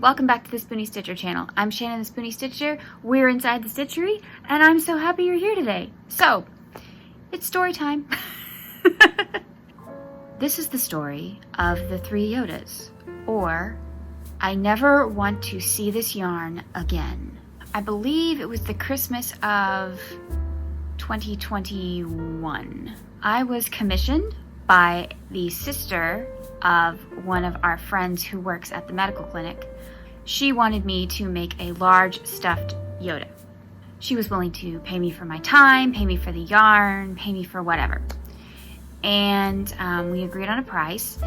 welcome back to the Spoonie Stitcher channel. I'm Shannon the Spoonie Stitcher, we're inside the stitchery, and I'm so happy you're here today. So, it's story time. This is the story of the 3 Yodas, or I never want to see this yarn again. I believe it was the Christmas of 2021. I was commissioned by the sister of one of our friends who works at the medical clinic. She wanted me to make a large stuffed Yoda. She was willing to pay me for my time, pay me for the yarn, pay me for whatever. And we agreed on a price,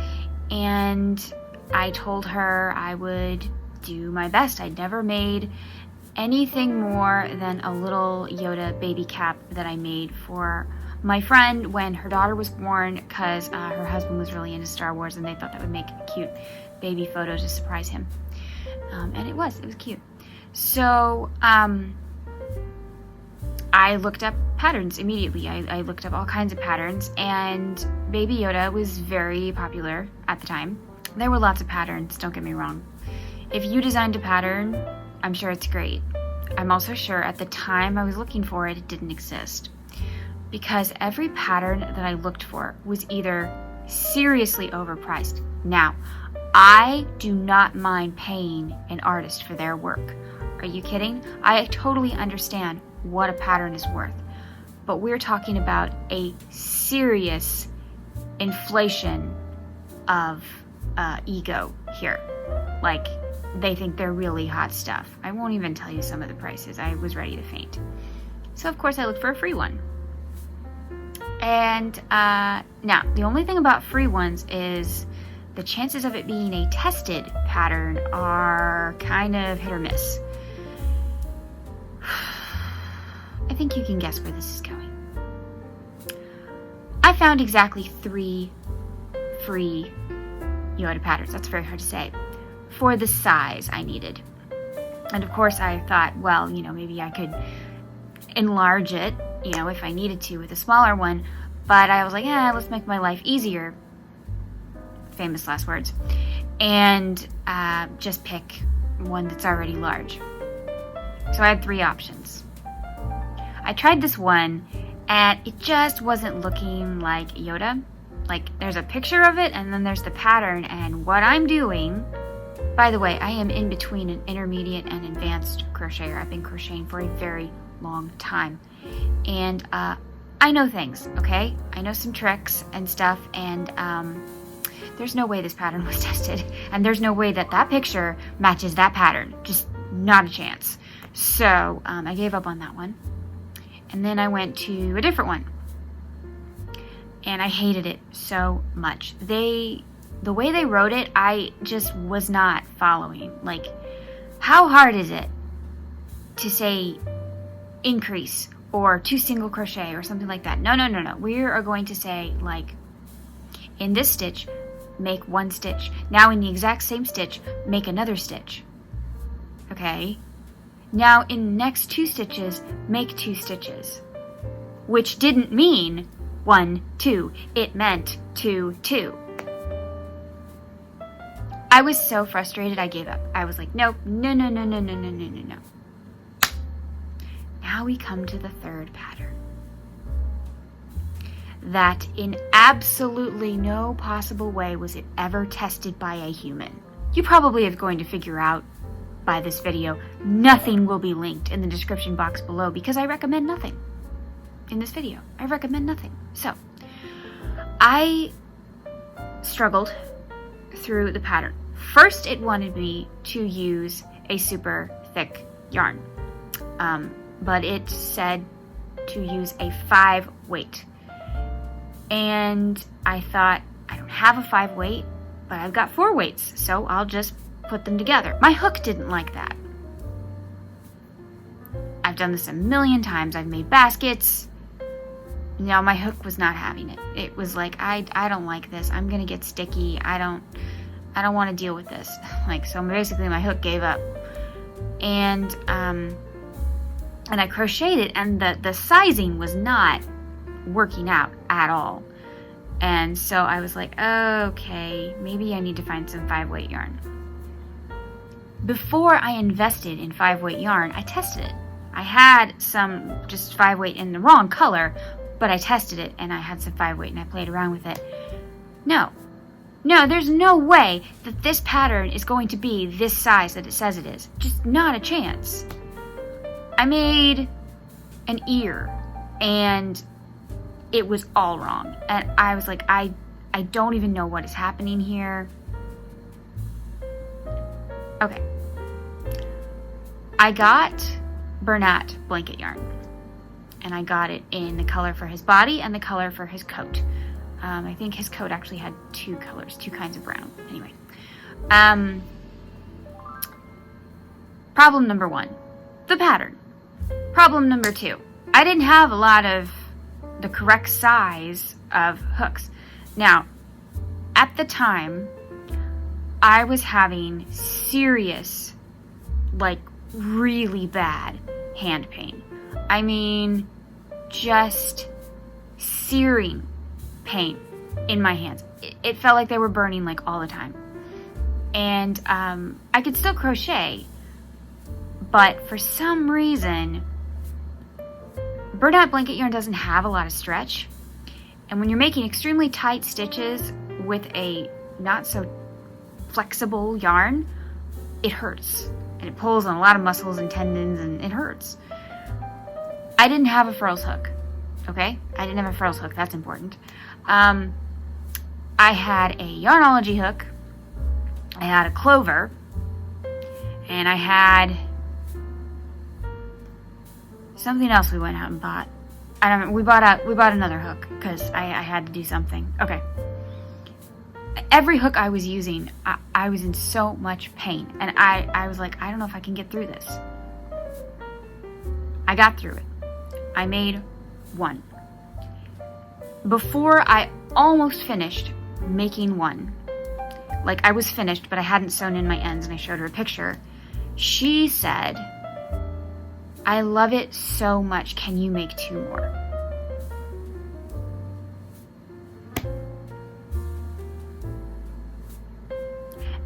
and I told her I would do my best. I'd never made anything more than a little Yoda baby cap that I made for my friend when her daughter was born, because her husband was really into Star Wars and they thought that would make a cute baby photo to surprise him. And it was cute. So I looked up patterns immediately. I looked up all kinds of patterns, and Baby Yoda was very popular at the time. There were lots of patterns, don't get me wrong. If you designed a pattern, I'm sure it's great. I'm also sure at the time I was looking for it, it didn't exist. Because every pattern that I looked for was either seriously overpriced. Now, I do not mind paying an artist for their work. Are you kidding? I totally understand what a pattern is worth. But we're talking about a serious inflation of ego here. Like, they think they're really hot stuff. I won't even tell you some of the prices. I was ready to faint. So of course I looked for a free one. And now, the only thing about free ones is the chances of it being a tested pattern are kind of hit or miss. I think you can guess where this is going. I found exactly 3 free Yoda patterns. That's very hard to say. For the size I needed. And of course I thought, well, maybe I could enlarge it, if I needed to with a smaller one. But I was like, let's make my life easier. Famous last words. And just pick one that's already large. So I had 3 options. I tried this one, and it just wasn't looking like Yoda. Like, there's a picture of it, and then there's the pattern, and what I'm doing... By the way, I am in between an intermediate and advanced crocheter. I've been crocheting for a very long time. And I know things, okay? I know some tricks and stuff, and there's no way this pattern was tested. And there's no way that that picture matches that pattern. Just not a chance. So I gave up on that one. And then I went to a different one. And I hated it so much. The way they wrote it, I just was not following. Like, how hard is it to say increase or 2 single crochet or something like that? No. We are going to say, like, in this stitch, make 1 stitch. Now in the exact same stitch, make another stitch. Okay? Now in the next 2 stitches, make 2 stitches. Which didn't mean 1, 2. It meant 2, 2. I was so frustrated, I gave up. I was like, nope, no. Now we come to the 3rd pattern. That in absolutely no possible way was it ever tested by a human. You probably are going to figure out by this video, nothing will be linked in the description box below because I recommend nothing in this video. I recommend nothing. So, I struggled through the pattern. First, it wanted me to use a super thick yarn, but it said to use a 5 weight. And I thought, I don't have a 5 weight, but I've got 4 weights, so I'll just put them together. My hook didn't like that. I've done this a million times. I've made baskets. No, my hook was not having it. It was like, I don't like this. I'm gonna get sticky. I don't want to deal with this. Like, so basically my hook gave up. And I crocheted, and the sizing was not working out at all. And so I was like, okay, maybe I need to find some 5 weight yarn. before I invested in 5-weight yarn, I tested it. I had some just 5-weight in the wrong color, but I tested it and I had some 5-weight and I played around with it. No, there's no way that this pattern is going to be this size that it says it is. Just not a chance. I made an ear and it was all wrong. And I was like, I don't even know what is happening here. Okay. I got Bernat blanket yarn. And I got it in the color for his body and the color for his coat. I think his coat actually had 2 colors, 2 kinds of brown. Anyway. Problem number 1, the pattern. Problem number 2, I didn't have a lot of the correct size of hooks. Now, at the time, I was having serious, like really bad hand pain. I mean, just searing pain in my hands. It felt like they were burning like all the time. And I could still crochet, but for some reason, Bernat blanket yarn doesn't have a lot of stretch. And when you're making extremely tight stitches with a not so flexible yarn, it hurts. And it pulls on a lot of muscles and tendons and it hurts. I didn't have a furls hook, okay? I didn't have a furls hook, that's important. I had a Yarnology hook, I had a clover, and I had something else we went out and bought. I don't know, we bought another hook because I had to do something. Okay. Every hook I was using, I was in so much pain, and I was like, I don't know if I can get through this. I got through it. I made one. Before I almost finished making one, like I was finished, but I hadn't sewn in my ends, and I showed her a picture, she said, I love it so much, can you make 2 more?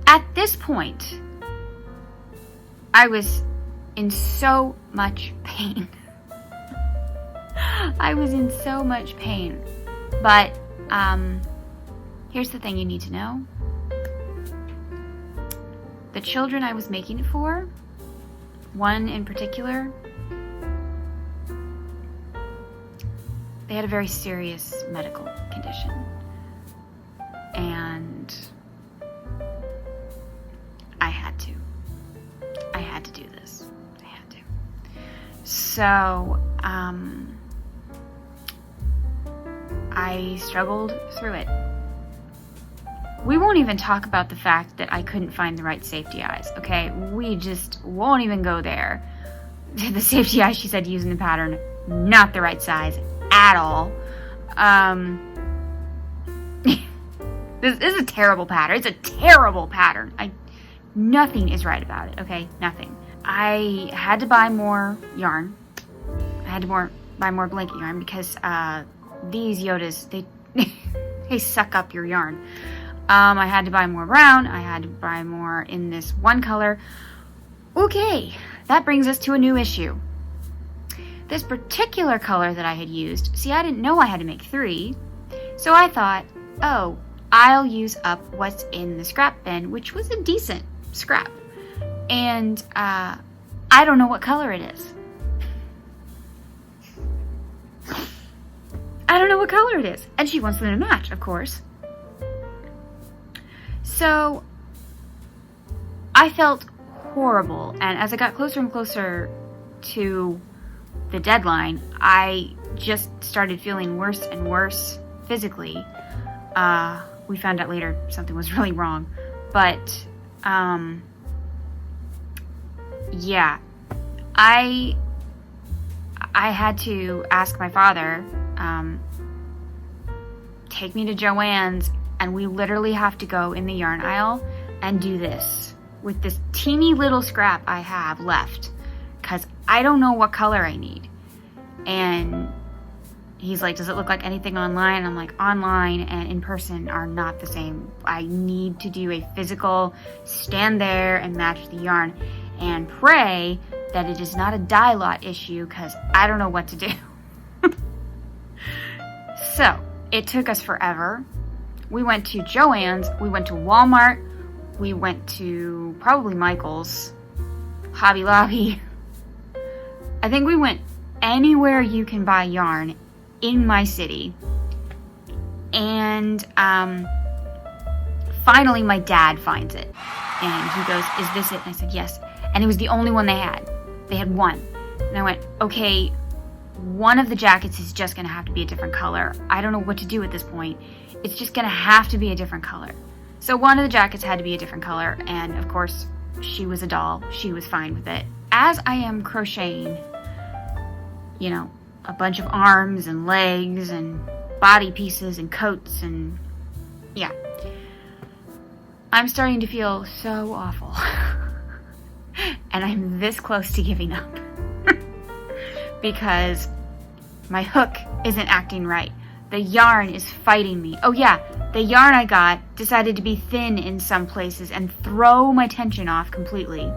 At this point, I was in so much pain. I was in so much pain. But here's the thing you need to know. The children I was making it for, one in particular, they had a very serious medical condition. And I had to do this. I had to. So, I struggled through it. We won't even talk about the fact that I couldn't find the right safety eyes, okay? We just won't even go there. The safety eyes she said using the pattern, not the right size at all. This is a terrible pattern. It's a terrible pattern. Nothing is right about it, okay? Nothing. I had to buy more yarn. I had to buy more blanket yarn because these Yodas, they suck up your yarn. I had to buy more brown. I had to buy more in this one color. Okay, that brings us to a new issue. This particular color that I had used, see, I didn't know I had to make 3. So I thought, oh, I'll use up what's in the scrap bin, which was a decent scrap. And I don't know what color it is. I don't know what color it is. And she wants them to match, of course. So I felt horrible. And as I got closer and closer to the deadline, I just started feeling worse and worse physically. We found out later something was really wrong. But, yeah. I had to ask my father, take me to Joann's, and we literally have to go in the yarn aisle and do this with this teeny little scrap I have left, because I don't know what color I need. And he's like, does it look like anything online? And I'm like, online and in person are not the same. I need to do a physical stand there and match the yarn and pray that it is not a dye lot issue, because I don't know what to do. So it took us forever. We went to Joann's, we went to Walmart, we went to probably Michael's, Hobby Lobby. I think we went anywhere you can buy yarn in my city. And finally my dad finds it. And he goes, is this it? And I said, yes. And it was the only one they had. They had one. And I went, okay, one of the jackets is just going to have to be a different color. I don't know what to do at this point. It's just going to have to be a different color. So one of the jackets had to be a different color. And of course, she was a doll. She was fine with it. As I am crocheting, you know, a bunch of arms and legs and body pieces and coats and yeah, I'm starting to feel so awful. And I'm this close to giving up. Because my hook isn't acting right. The yarn is fighting me. Oh yeah, the yarn I got decided to be thin in some places and throw my tension off completely.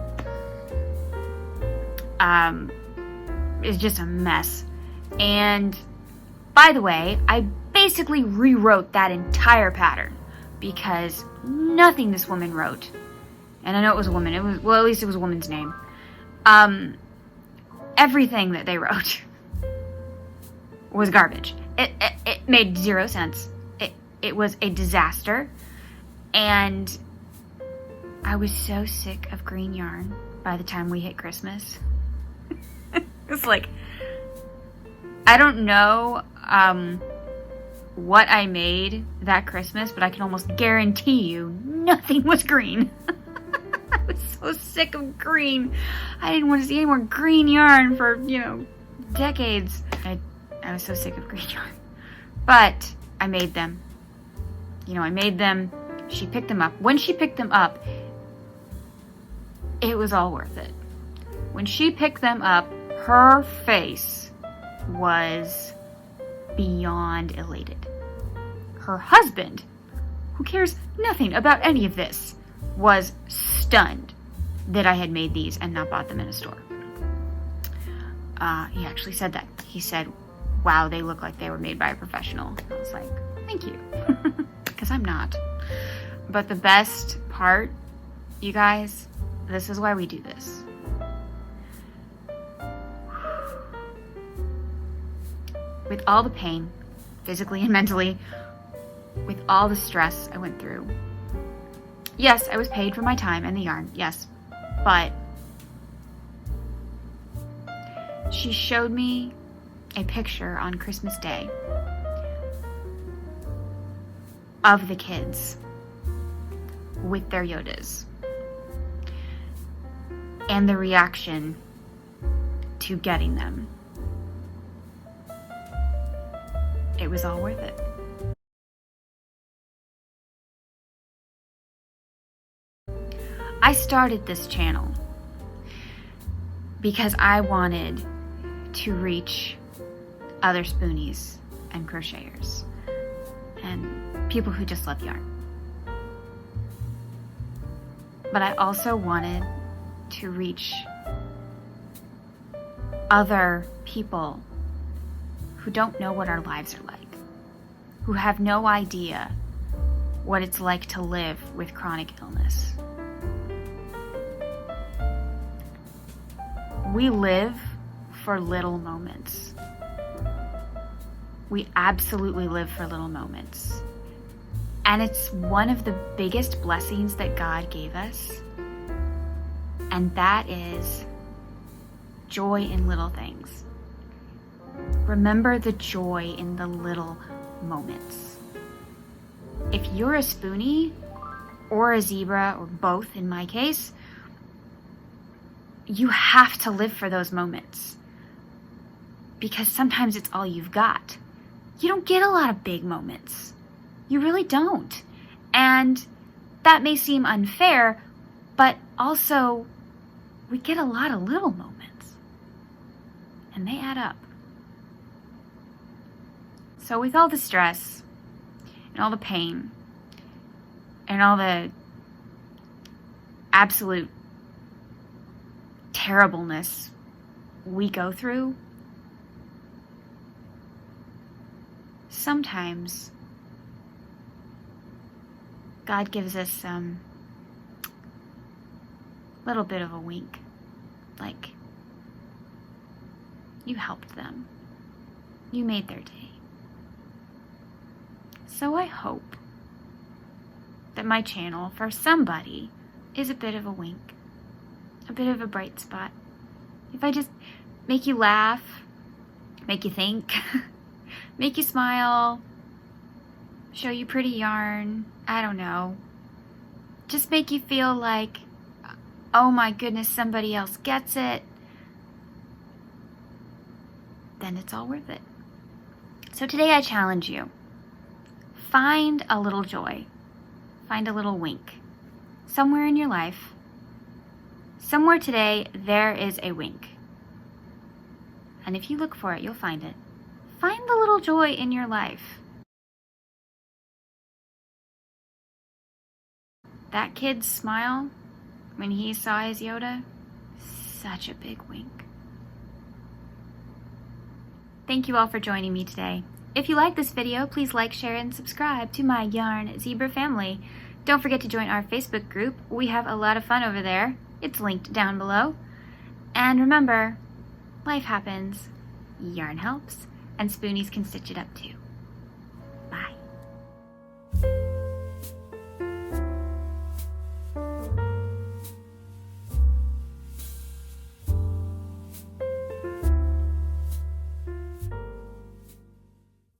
It's just a mess. And by the way, I basically rewrote that entire pattern because nothing this woman wrote, and I know it was a woman, at least it was a woman's name. Everything that they wrote was garbage. It made zero sense. It was a disaster. And I was so sick of green yarn by the time we hit Christmas. It's like, I don't know what I made that Christmas, but I can almost guarantee you nothing was green. I was so sick of green. I didn't want to see any more green yarn for, you know, decades. I was so sick of green yarn. But I made them. You know, I made them. She picked them up. When she picked them up, it was all worth it. When she picked them up, her face was beyond elated. Her husband, who cares nothing about any of this, was stunned that I had made these and not bought them in a store. He actually said that. He said, wow, they look like they were made by a professional. I was like, thank you. Because I'm not. But the best part, you guys, this is why we do this. With all the pain, physically and mentally, with all the stress I went through. Yes, I was paid for my time and the yarn, yes, but she showed me a picture on Christmas Day of the kids with their Yodas and the reaction to getting them. It was all worth it. I started this channel because I wanted to reach other spoonies and crocheters and people who just love yarn. But I also wanted to reach other people who don't know what our lives are like, who have no idea what it's like to live with chronic illness. We live for little moments. We absolutely live for little moments. And it's one of the biggest blessings that God gave us. And that is joy in little things. Remember the joy in the little moments. If you're a spoonie or a zebra, or both in my case, you have to live for those moments. Because sometimes it's all you've got. You don't get a lot of big moments. You really don't. And that may seem unfair, but also we get a lot of little moments. And they add up. So with all the stress and all the pain and all the absolute terribleness we go through, sometimes God gives us some little bit of a wink, like you helped them, you made their day. So I hope that my channel for somebody is a bit of a wink, a bit of a bright spot. If I just make you laugh, make you think, make you smile, show you pretty yarn, I don't know. Just make you feel like, oh my goodness, somebody else gets it, then it's all worth it. So today I challenge you. Find a little joy. Find a little wink. Somewhere in your life, somewhere today, there is a wink. And if you look for it, you'll find it. Find the little joy in your life. That kid's smile when he saw his Yoda, such a big wink. Thank you all for joining me today. If you like this video, please like, share, and subscribe to my Yarn Zebra family. Don't forget to join our Facebook group. We have a lot of fun over there. It's linked down below. And remember, life happens, yarn helps, and Spoonies can stitch it up too.